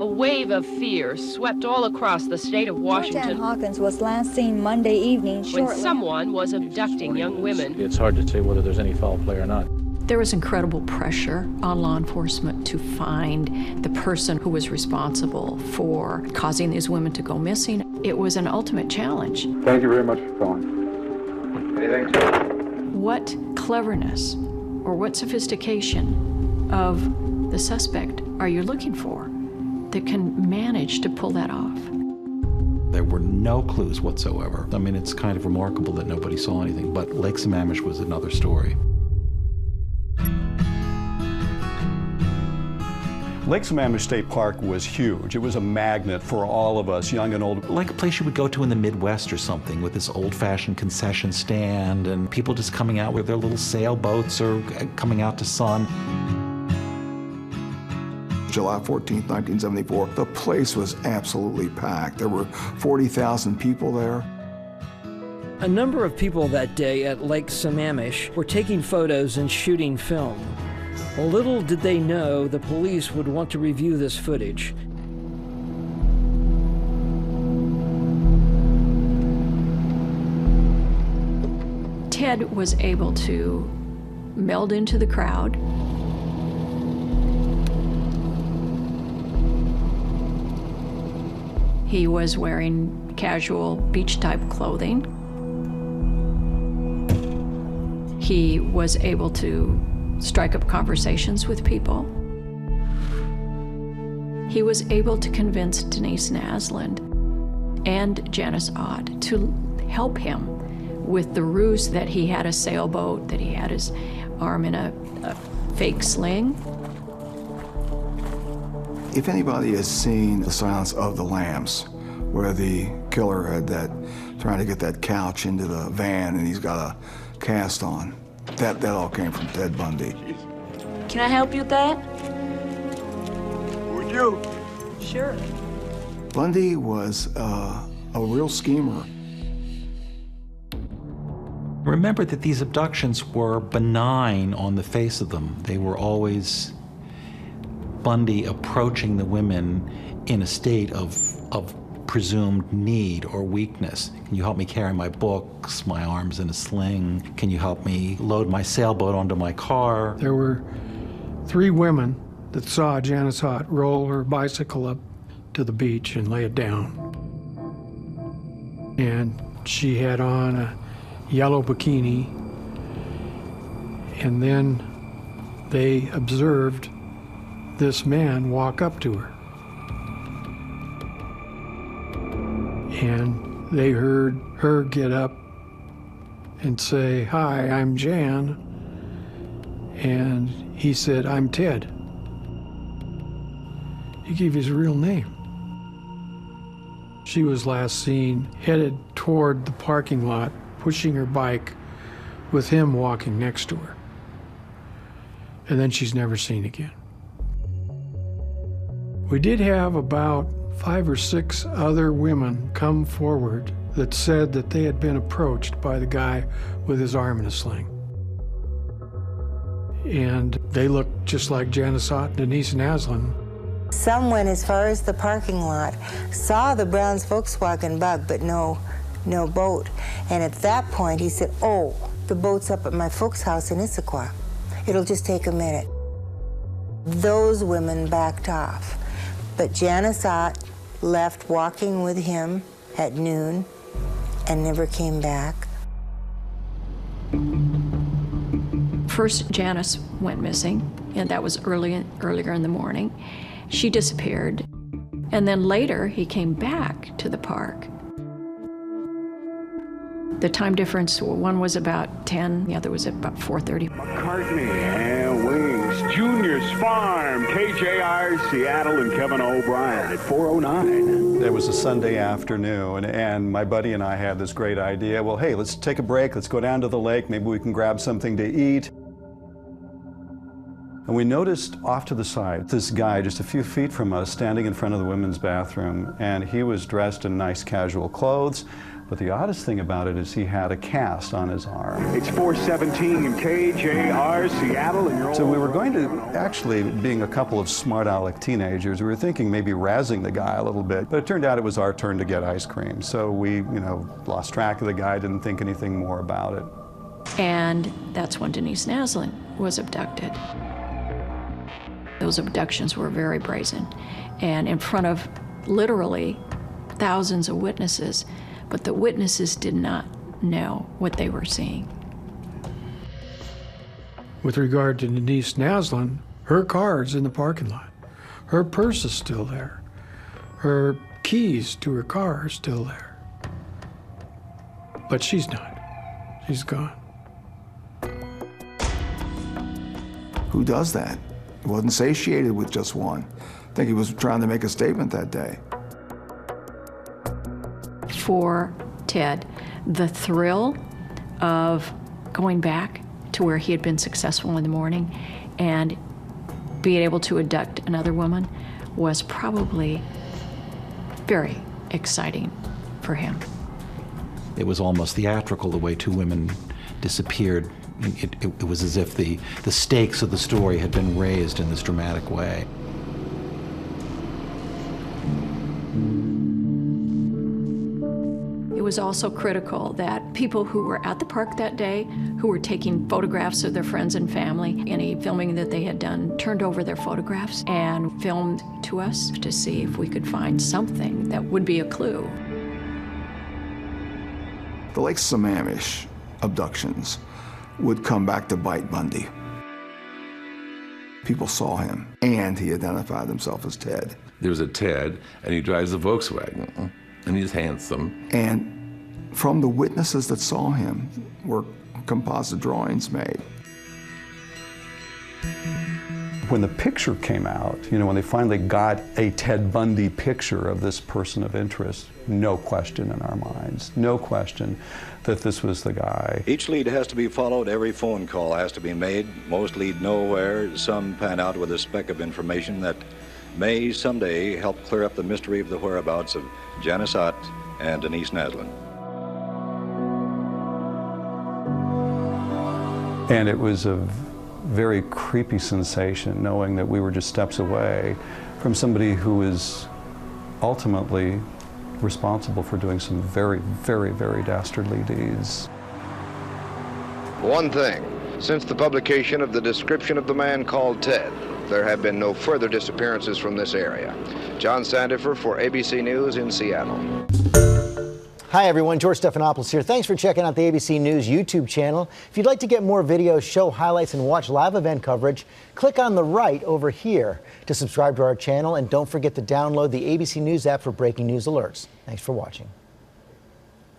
A wave of fear swept all across the state of Washington. Hawkins was last seen Monday evening when someone was abducting young women. It's hard to say whether there's any foul play or not. There was incredible pressure on law enforcement to find the person who was responsible for causing these women to go missing. It was an ultimate challenge. Thank you very much for calling. Anything, sir? What cleverness or what sophistication of the suspect are you looking for that can manage to pull that off? There were no clues whatsoever. I mean, it's kind of remarkable that nobody saw anything, but Lake Sammamish was another story. Lake Sammamish State Park was huge. It was a magnet for all of us, young and old. Like a place you would go to in the Midwest or something, with this old-fashioned concession stand and people just coming out with their little sailboats or coming out to sun. July 14th, 1974, the place was absolutely packed. There were 40,000 people there. A number of people that day at Lake Sammamish were taking photos and shooting film. Little did they know the police would want to review this footage. Ted was able to meld into the crowd. He was wearing casual beach-type clothing. He was able to strike up conversations with people. He was able to convince Denise Naslund and Janice to help him with the ruse that he had a sailboat, that he had his arm in a fake sling. If anybody has seen The Silence of the Lambs, where the killer had trying to get that couch into the van and he's got a cast on, that all came from Ted Bundy. Can I help you with that? Would you? Sure. Bundy was a real schemer. Remember that these abductions were benign on the face of them. They were always Bundy approaching the women in a state of presumed need or weakness. Can you help me carry my books? My arm's in a sling. Can you help me load my sailboat onto my car? There were 3 women that saw Janice roll her bicycle up to the beach and lay it down. And she had on a yellow bikini. And then they observed this man walk up to her. And they heard her get up and say, "Hi, I'm Jan." And he said, "I'm Ted." He gave his real name. She was last seen headed toward the parking lot, pushing her bike with him walking next to her. And then she's never seen again. We did have about 5 or 6 other women come forward that said that they had been approached by the guy with his arm in a sling. And they looked just like Janice and Denise Naslund. Some went as far as the parking lot, saw the Brown's Volkswagen Bug, but no boat. And at that point, he said, "Oh, the boat's up at my folks' house in Issaquah. It'll just take a minute." Those women backed off. But Janice left walking with him at noon and never came back. First, Janice went missing, and that was earlier in the morning. She disappeared. And then later, he came back to the park. The time difference, one was about 10, the other was about 4:30. McCartney and Wings, Junior's Farm, KJR, Seattle, and Kevin O'Brien at 4:09. It was a Sunday afternoon, and my buddy and I had this great idea. Well, hey, let's take a break. Let's go down to the lake. Maybe we can grab something to eat. And we noticed off to the side this guy just a few feet from us standing in front of the women's bathroom, and he was dressed in nice casual clothes But the oddest thing about it is he had a cast on his arm. It's 417 KJR Seattle, and you're So we were going to, actually, being a couple of smart aleck teenagers, we were thinking maybe razzing the guy a little bit, but it turned out it was our turn to get ice cream. So we, lost track of the guy, didn't think anything more about it. And that's when Denise Naslund was abducted. Those abductions were very brazen and in front of literally thousands of witnesses, but the witnesses did not know what they were seeing. With regard to Denise Naslund, her car's in the parking lot. Her purse is still there. Her keys to her car are still there. But she's not. She's gone. Who does that? He wasn't satiated with just one. I think he was trying to make a statement that day. For Ted, the thrill of going back to where he had been successful in the morning and being able to abduct another woman was probably very exciting for him. It was almost theatrical the way two women disappeared. It was as if the stakes of the story had been raised in this dramatic way. It was also critical that people who were at the park that day, who were taking photographs of their friends and family, any filming that they had done, turned over their photographs and filmed to us to see if we could find something that would be a clue. The Lake Sammamish abductions would come back to bite Bundy. People saw him, and he identified himself as Ted. There's a Ted, and he drives a Volkswagen, and he's handsome. And from the witnesses that saw him were composite drawings made. When the picture came out, when they finally got a Ted Bundy picture of this person of interest, no question in our minds, no question that this was the guy. Each lead has to be followed, every phone call has to be made. Most lead nowhere, some pan out with a speck of information that may someday help clear up the mystery of the whereabouts of Janice and Denise Naslund. And it was a very creepy sensation knowing that we were just steps away from somebody who is ultimately responsible for doing some very, very, very dastardly deeds. One thing, since the publication of the description of the man called Ted, there have been no further disappearances from this area. John Sandifer for ABC News in Seattle. Hi everyone, George Stephanopoulos here. Thanks for checking out the ABC News YouTube channel. If you'd like to get more videos, show highlights, and watch live event coverage, click on the right over here to subscribe to our channel, and don't forget to download the ABC News app for breaking news alerts. Thanks for watching.